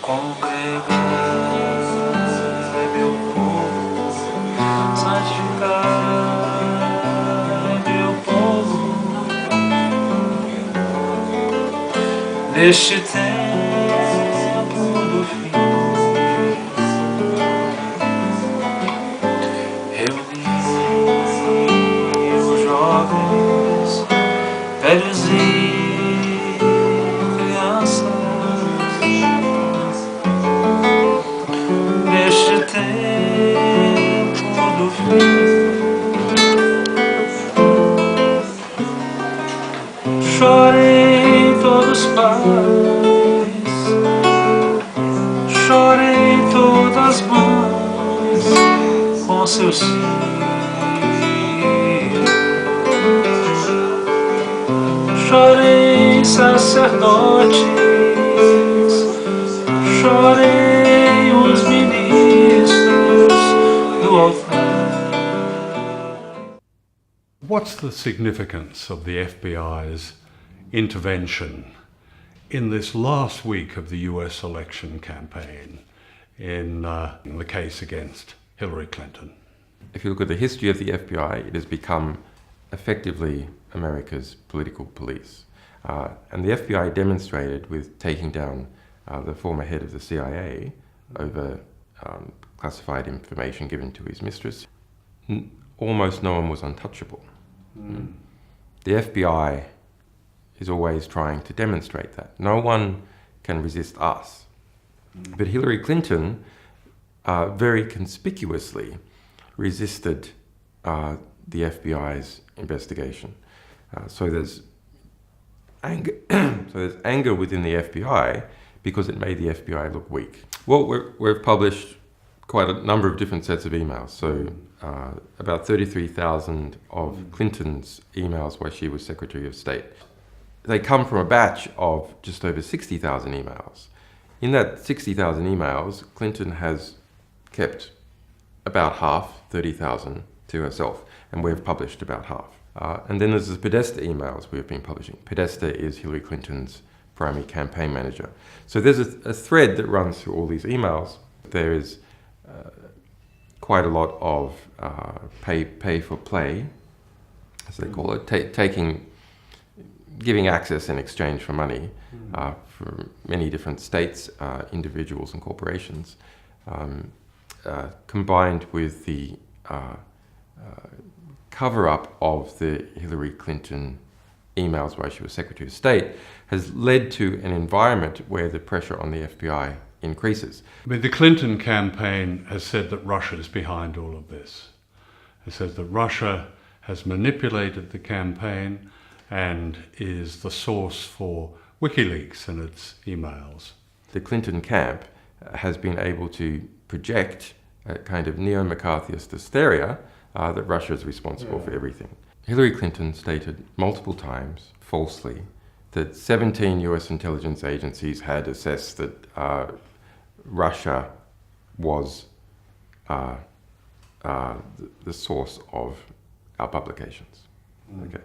Congregar meu povo, santificar meu povo, neste tempo do fim, reunir os jovens, velhos e crianças. Neste tempo do fim, chorem todos pais, chorem todas mães com seus filhos, chorem sacerdotes, chorem os ministros do altar. What's the significance of the FBI's intervention in this last week of the US election campaign in the case against Hillary Clinton? If you look at the history of the FBI, it has become effectively America's political police. And the FBI demonstrated with taking down the former head of the CIA over classified information given to his mistress. Almost no one was untouchable. The FBI is always trying to demonstrate that. No one can resist us. But Hillary Clinton very conspicuously resisted the FBI's investigation. So there's anger within the FBI because it made the FBI look weak. Well, we've published quite a number of different sets of emails. So about 33,000 of Clinton's emails while she was Secretary of State. They come from a batch of just over 60,000 emails. In that 60,000 emails, Clinton has kept about half, 30,000, to herself, and we've published about half. And then there's the Podesta emails we've been publishing. Podesta is Hillary Clinton's primary campaign manager. So there's a thread that runs through all these emails. There is quite a lot of pay for play, as they call it, giving access in exchange for money for many different states, individuals and corporations, combined with the cover-up of the Hillary Clinton emails while she was Secretary of State, has led to an environment where the pressure on the FBI increases. I mean, the Clinton campaign has said that Russia is behind all of this. It says that Russia has manipulated the campaign and is the source for WikiLeaks and its emails. The Clinton camp has been able to project a kind of neo-McCarthyist hysteria that Russia is responsible for everything. Hillary Clinton stated multiple times, falsely, that 17 US intelligence agencies had assessed that Russia was the source of our publications. Okay.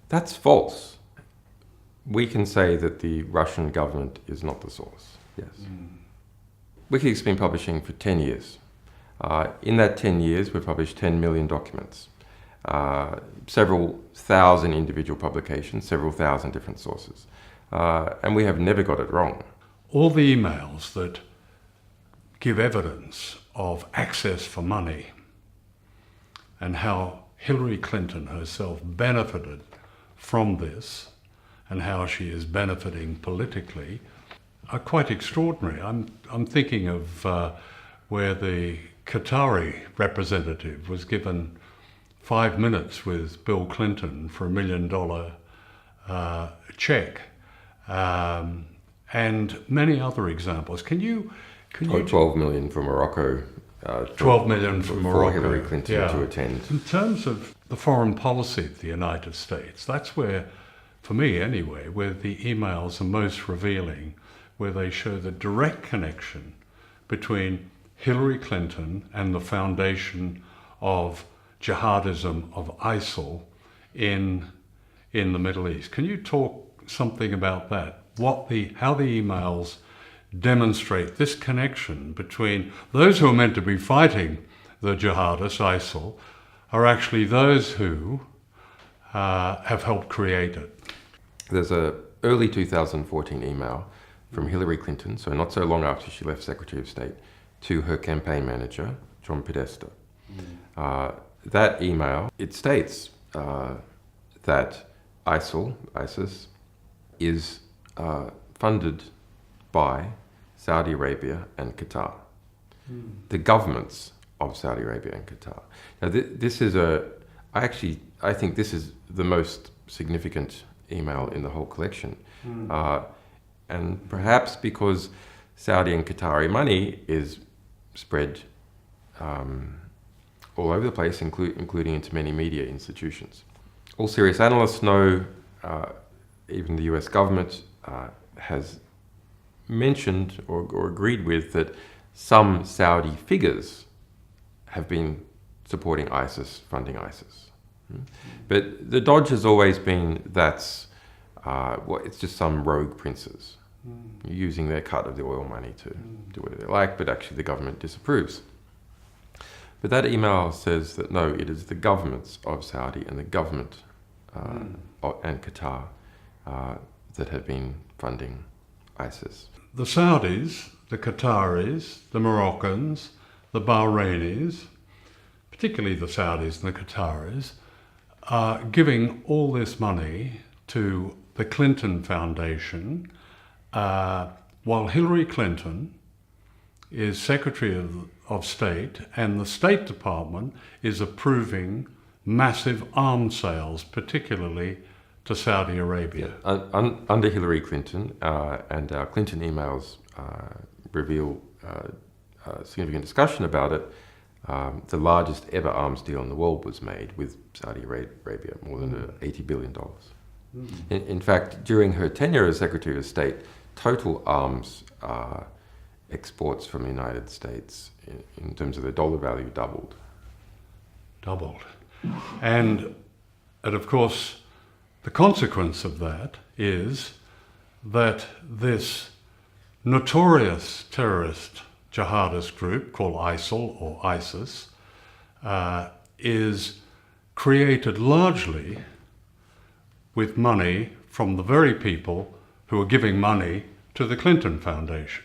That's false. We can say that the Russian government is not the source, yes. WikiLeaks has been publishing for 10 years. In that 10 years, we've published 10 million documents, several thousand individual publications, several thousand different sources. And we have never got it wrong. All the emails that give evidence of access for money and how Hillary Clinton herself benefited from this and how she is benefiting politically are quite extraordinary. I'm thinking of where the Qatari representative was given 5 minutes with Bill Clinton for $1 million check, and many other examples. Can you 12 million for Morocco. 12 million for Morocco. For Hillary Clinton to attend. In terms of the foreign policy of the United States, that's where, for me anyway, where the emails are most revealing, where they show the direct connection between Hillary Clinton and the foundation of jihadism, of ISIL in the Middle East. Can you talk something about that? How the emails demonstrate this connection between those who are meant to be fighting the jihadists, ISIL, are actually those who have helped create it. There's a early 2014 email from Hillary Clinton, so not so long after she left Secretary of State, to her campaign manager, John Podesta. That email, it states that ISIS, is funded by Saudi Arabia and Qatar, the governments of Saudi Arabia and Qatar. Now, this is I think this is the most significant email in the whole collection. And perhaps because Saudi and Qatari money is spread all over the place, including into many media institutions. All serious analysts know, even the US government has mentioned or agreed with that some Saudi figures have been supporting ISIS, funding ISIS. But the dodge has always been that's it's just some rogue princes using their cut of the oil money to do whatever they like, but actually the government disapproves. But that email says that no, it is the governments of Saudi and the government and Qatar that have been funding ISIS. The Saudis, the Qataris, the Moroccans, the Bahrainis, particularly the Saudis and the Qataris, are giving all this money to the Clinton Foundation, while Hillary Clinton is Secretary of State, and the State Department is approving massive arms sales, particularly to Saudi Arabia. Under Hillary Clinton, and our Clinton emails reveal significant discussion about it, the largest ever arms deal in the world was made with Saudi Arabia, more than $80 billion. In fact, during her tenure as Secretary of State, total arms exports from the United States, in terms of the dollar value, doubled. And of course, the consequence of that is that this notorious terrorist jihadist group called ISIL or ISIS is created largely with money from the very people who are giving money to the Clinton Foundation.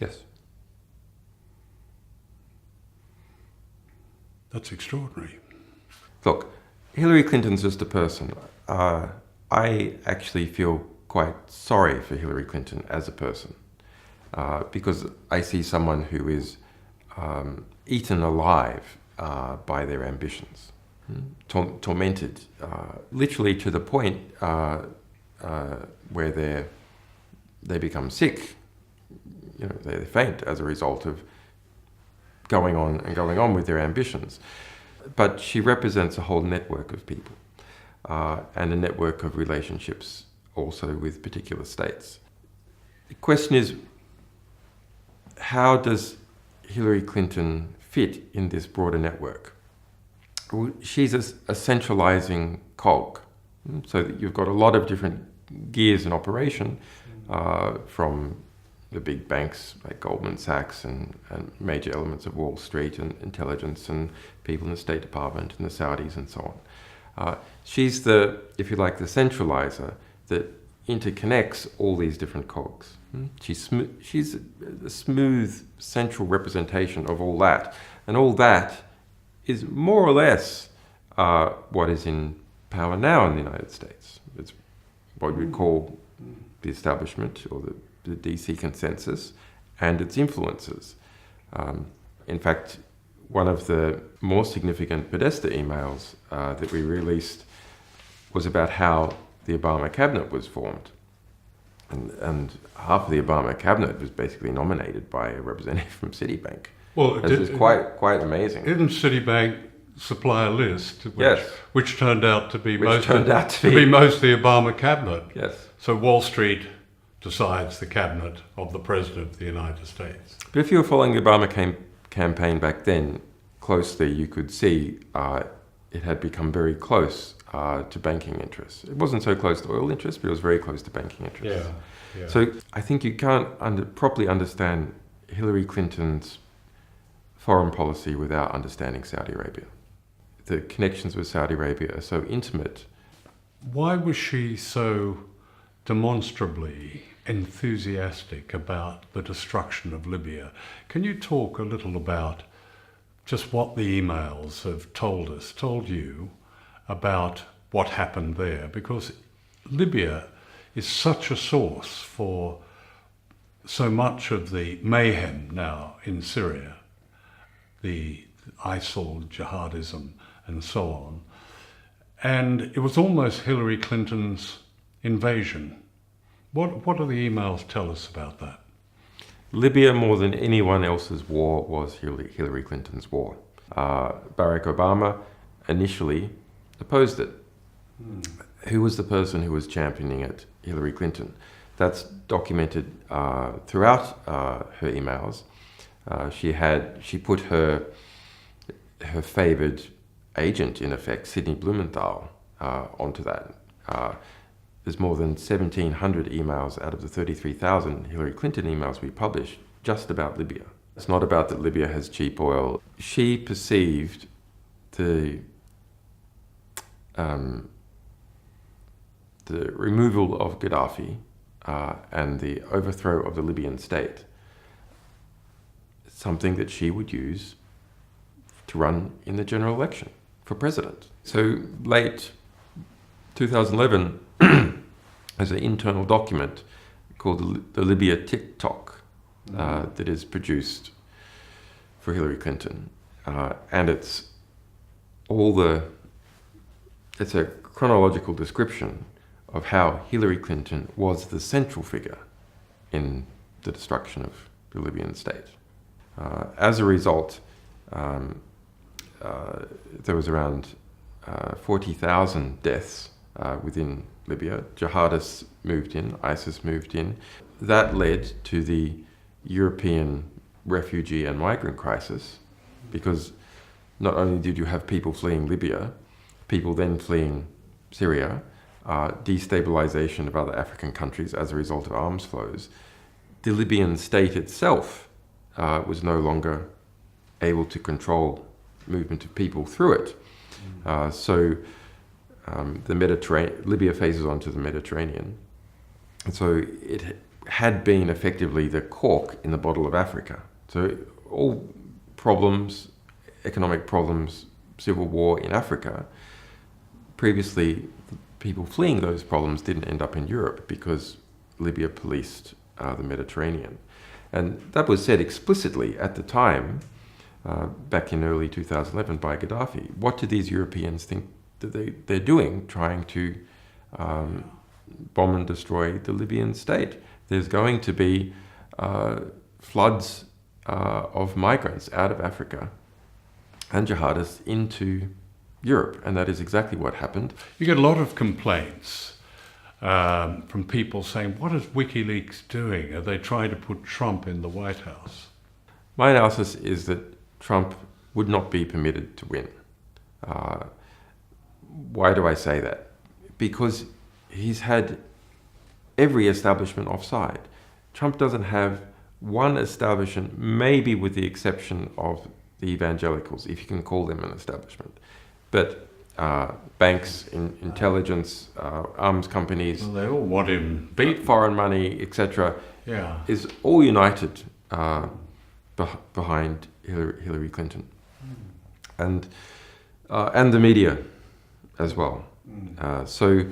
Yes. That's extraordinary. Look, Hillary Clinton's just a person. I actually feel quite sorry for Hillary Clinton as a person, because I see someone who is eaten alive by their ambitions, tormented, literally to the point where they become sick. You know, they faint as a result of going on with their ambitions. But she represents a whole network of people, and a network of relationships also with particular states. The question is, how does Hillary Clinton fit in this broader network? Well, she's a centralizing cog, so that you've got a lot of different gears in operation, from the big banks like Goldman Sachs and major elements of Wall Street and intelligence and people in the State Department and the Saudis and so on. She's the, if you like, the centralizer that interconnects all these different cogs. She's a smooth central representation of all that. And all that is more or less what is in power now in the United States. It's what we call the establishment, or the DC consensus, and its influences. In fact, one of the more significant Podesta emails that we released was about how the Obama cabinet was formed. And half of the Obama cabinet was basically nominated by a representative from Citibank. Well, it's quite amazing. Didn't Citibank supply a list which turned out to be mostly the Obama cabinet? Yes. So Wall Street decides the cabinet of the President of the United States. But if you were following the Obama campaign back then closely, you could see it had become very close to banking interests. It wasn't so close to oil interests, but it was very close to banking interests. So I think you can't properly understand Hillary Clinton's foreign policy without understanding Saudi Arabia. The connections with Saudi Arabia are so intimate. Why was she so demonstrably enthusiastic about the destruction of Libya? Can you talk a little about just what the emails have told you about what happened there? Because Libya is such a source for so much of the mayhem now in Syria, the ISIL, jihadism, and so on. And it was almost Hillary Clinton's invasion. What do the emails tell us about that? Libya, more than anyone else's war, was Hillary Clinton's war. Barack Obama initially opposed it. Who was the person who was championing it? Hillary Clinton. That's documented throughout her emails. She put her favoured agent, in effect, Sidney Blumenthal, onto that. There's more than 1,700 emails out of the 33,000 Hillary Clinton emails we published just about Libya. It's not about that Libya has cheap oil. She perceived the removal of Gaddafi and the overthrow of the Libyan state, something that she would use to run in the general election for president. So late 2011, there's an internal document called the Libya TikTok that is produced for Hillary Clinton, and it's a chronological description of how Hillary Clinton was the central figure in the destruction of the Libyan state. As a result, there was around 40,000 deaths within Libya. Jihadists moved in, ISIS moved in. That led to the European refugee and migrant crisis, because not only did you have people fleeing Libya, people then fleeing Syria, destabilization of other African countries as a result of arms flows. The Libyan state itself was no longer able to control movement of people through it. Libya faces onto the Mediterranean. And so it had been effectively the cork in the bottle of Africa. So all problems, economic problems, civil war in Africa, previously people fleeing those problems didn't end up in Europe because Libya policed the Mediterranean. And that was said explicitly at the time, back in early 2011 by Gaddafi. What do these Europeans think that they're doing, trying to bomb and destroy the Libyan state? There's going to be floods of migrants out of Africa and jihadists into Europe, and that is exactly what happened. You get a lot of complaints from people saying, what is WikiLeaks doing? Are they trying to put Trump in the White House? My analysis is that Trump would not be permitted to win. Why do I say that? Because he's had every establishment offside. Trump doesn't have one establishment, maybe with the exception of the evangelicals, if you can call them an establishment. But banks, intelligence, arms companies, well, they all want him beat, foreign money, etc., is all united behind Hillary Clinton, and the media as well. So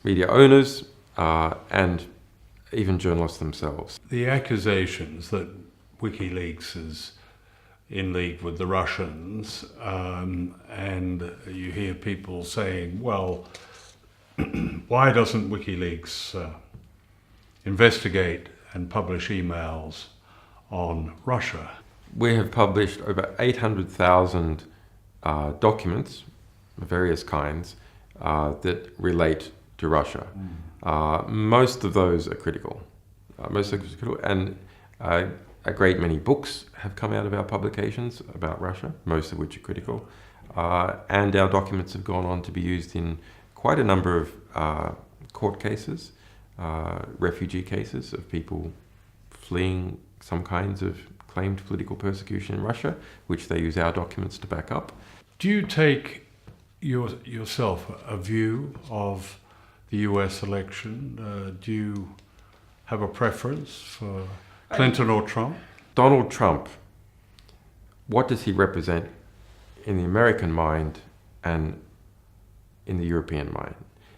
media owners and even journalists themselves. The accusations that WikiLeaks is in league with the Russians, and you hear people saying, well, why doesn't WikiLeaks investigate and publish emails on Russia? We have published over 800,000 documents of various kinds that relate to Russia. Most of those are critical. And a great many books have come out of our publications about Russia, most of which are critical. and our documents have gone on to be used in quite a number of court cases, refugee cases of people fleeing some kinds of claimed political persecution in Russia, which they use our documents to back up. Do you take yourself a view of the US election? Do you have a preference for Clinton or Trump? Donald Trump, what does he represent in the American mind and in the European mind?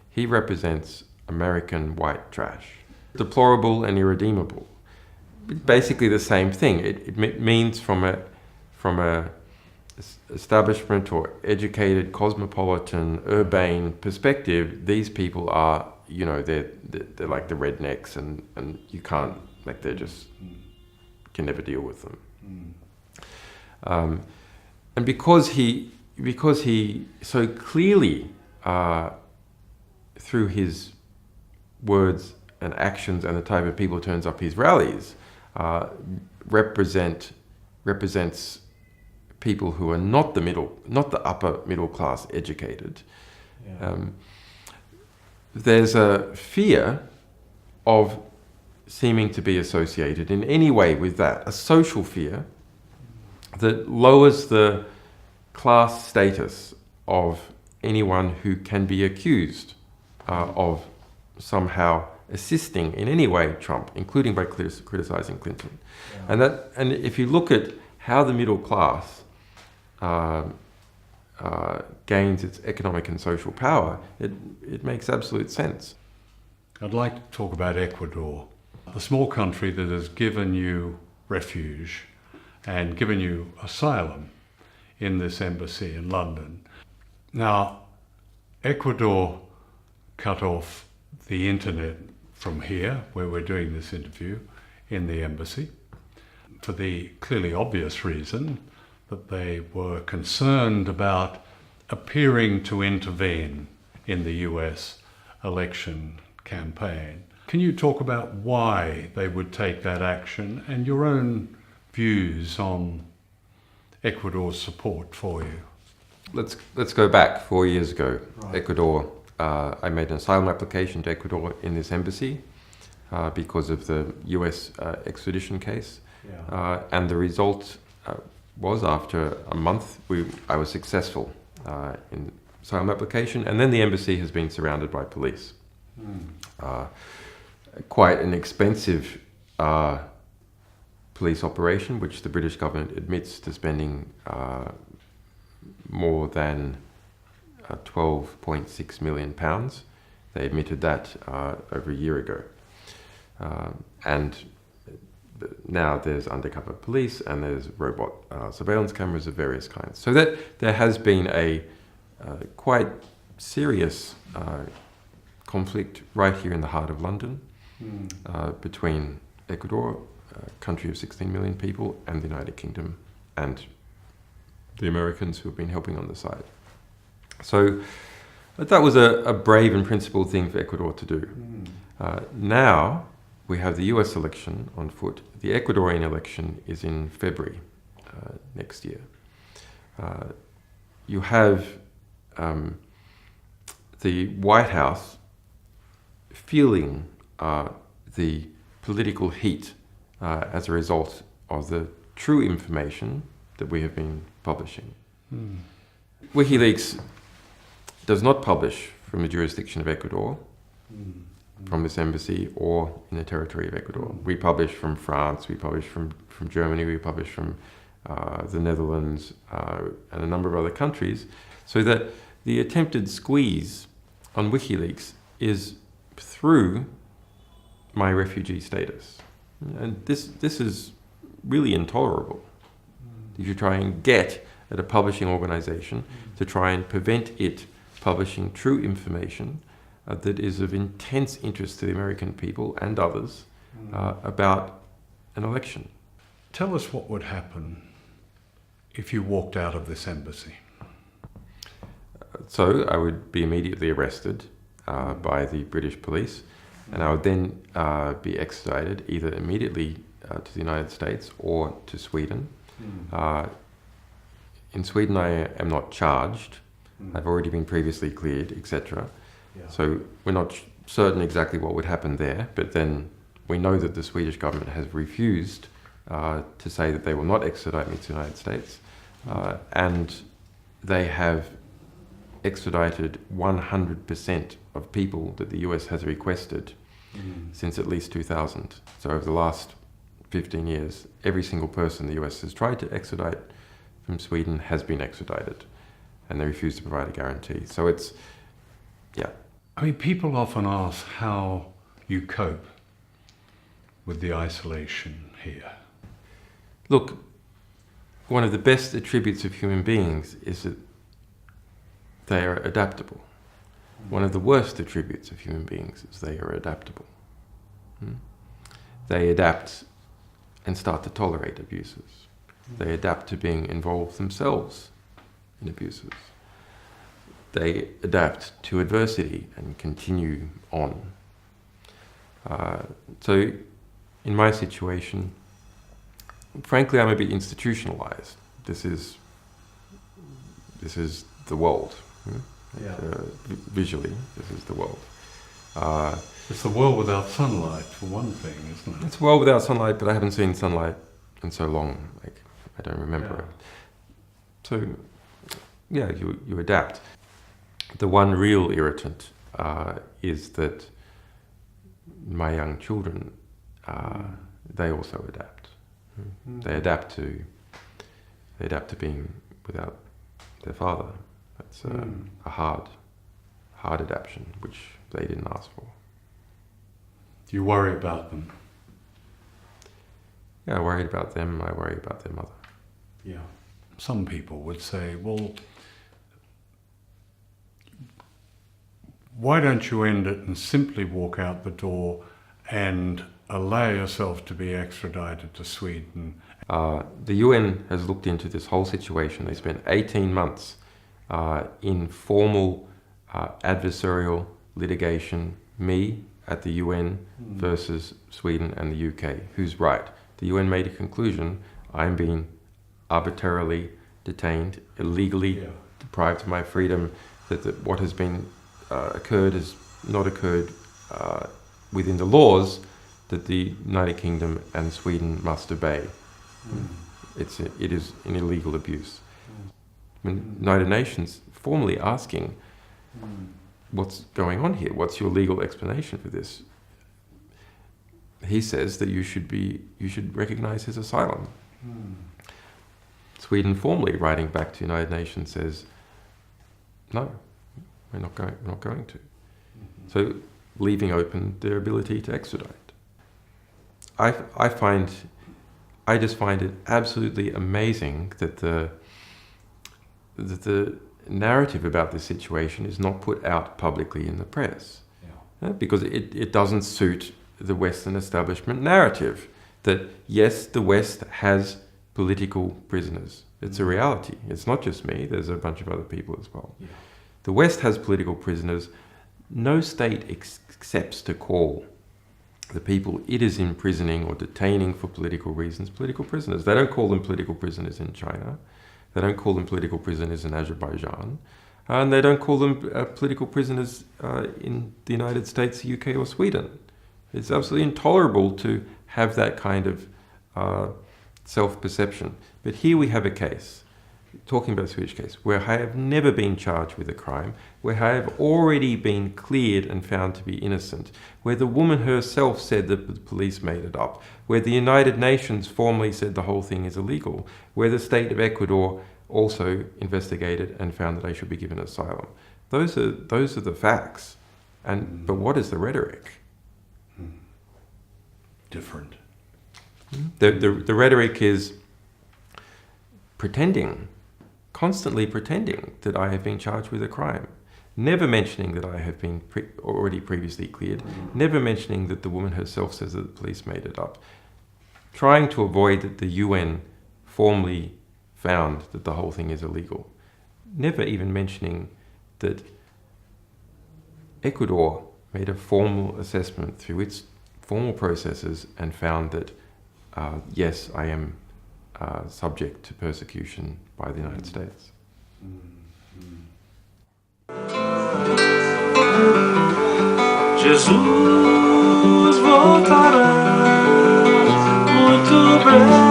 He represents American white trash. Deplorable and irredeemable. Basically the same thing. It means from a establishment or educated, cosmopolitan, urbane perspective, these people are, they're like the rednecks, and you can't, like, they're just, can never deal with them. And because he so clearly, through his words and actions and the type of people who turns up his rallies, represents people who are not the upper middle class educated. Yeah. There's a fear of seeming to be associated in any way with that, a social fear that lowers the class status of anyone who can be accused of somehow assisting in any way Trump, including by criticizing Clinton. Yeah. And if you look at how the middle class gains its economic and social power, it makes absolute sense. I'd like to talk about Ecuador, the small country that has given you refuge and given you asylum in this embassy in London. Now, Ecuador cut off the internet from here, where we're doing this interview, in the embassy, for the clearly obvious reason that they were concerned about appearing to intervene in the US election campaign. Can you talk about why they would take that action and your own views on Ecuador's support for you? Let's go back 4 years ago. Right. Ecuador, I made an asylum application to Ecuador in this embassy because of the US extradition case. Yeah. And the result was, after a month, I was successful in asylum application, and then the embassy has been surrounded by police. Quite an expensive police operation, which the British government admits to spending more than £12.6 million. They admitted that over a year ago. And now there's undercover police and there's robot surveillance cameras of various kinds. So that there has been a quite serious conflict right here in the heart of London between Ecuador, a country of 16 million people, and the United Kingdom and the Americans who have been helping on the side. So that was a brave and principled thing for Ecuador to do. Now we have the US election on foot. The Ecuadorian election is in February next year. You have the White House feeling the political heat as a result of the true information that we have been publishing. WikiLeaks does not publish from the jurisdiction of Ecuador, from this embassy, or in the territory of Ecuador. We publish from France, we publish from Germany, we publish from the Netherlands, and a number of other countries, so that the attempted squeeze on WikiLeaks is through my refugee status. And this is really intolerable. If you try and get at a publishing organization to try and prevent it publishing true information that is of intense interest to the American people and others about an election. Tell us what would happen if you walked out of this embassy. So I would be immediately arrested by the British police, and I would then be extradited either immediately to the United States or to Sweden. in Sweden I am not charged. I've already been previously cleared, etc. Yeah. So we're not certain exactly what would happen there, but then we know that the Swedish government has refused to say that they will not extradite me to the United States, and they have extradited 100% of people that the US has requested since at least 2000. So over the last 15 years, every single person the US has tried to extradite from Sweden has been extradited, and they refuse to provide a guarantee. So it's, yeah. I mean, people often ask how you cope with the isolation here. Look, one of the best attributes of human beings is that they are adaptable. One of the worst attributes of human beings is they are adaptable. They adapt and start to tolerate abuses. They adapt to being involved themselves in abuses. They adapt to adversity and continue on. So in my situation, frankly, I'm a bit institutionalized. This is the world. Visually, this is the world. It's the world without sunlight, for one thing, isn't it? It's a world without sunlight, but I haven't seen sunlight in so long. Like, I don't remember it. So, yeah, you adapt. The one real irritant is that my young children, they also adapt. They adapt to being without their father. That's a hard adaptation, which they didn't ask for. Do you worry about them? Yeah, I worried about them. I worry about their mother. Yeah. Some people would say, well, why don't you end it and simply walk out the door and allow yourself to be extradited to Sweden? The UN has looked into this whole situation. They spent 18 months in formal adversarial litigation, me at the UN versus Sweden and the UK. Who's right? The UN made a conclusion. I'm being arbitrarily detained, illegally deprived of my freedom, that what has been occurred has not occurred within the laws that the United Kingdom and Sweden must obey. It is an illegal abuse. When United Nations formally asking, what's going on here? What's your legal explanation for this? He says that you should recognize his asylum. Sweden formally writing back to United Nations says, no, we're not going to. So leaving open their ability to extradite. I just find it absolutely amazing that the narrative about this situation is not put out publicly in the press. Because it doesn't suit the Western establishment narrative that, yes, the West has political prisoners. It's a reality. It's not just me. There's a bunch of other people as well. The West has political prisoners. No state accepts to call the people it is imprisoning or detaining for political reasons political prisoners. They don't call them political prisoners in China. They don't call them political prisoners in Azerbaijan. And they don't call them political prisoners in the United States, UK, or Sweden. It's absolutely intolerable to have that kind of self-perception. But here we have a case, talking about the Swedish case, where I have never been charged with a crime, where I have already been cleared and found to be innocent, where the woman herself said that the police made it up, where the United Nations formally said the whole thing is illegal, where the state of Ecuador also investigated and found that I should be given asylum. Those are the facts. But what is the rhetoric? Different. The rhetoric is pretending, constantly pretending that I have been charged with a crime, never mentioning that I have been already previously cleared, never mentioning that the woman herself says that the police made it up, trying to avoid that the UN formally found that the whole thing is illegal, never even mentioning that Ecuador made a formal assessment through its formal processes and found that, yes, I am subject to persecution by the United States. Jesus voltará muito breve.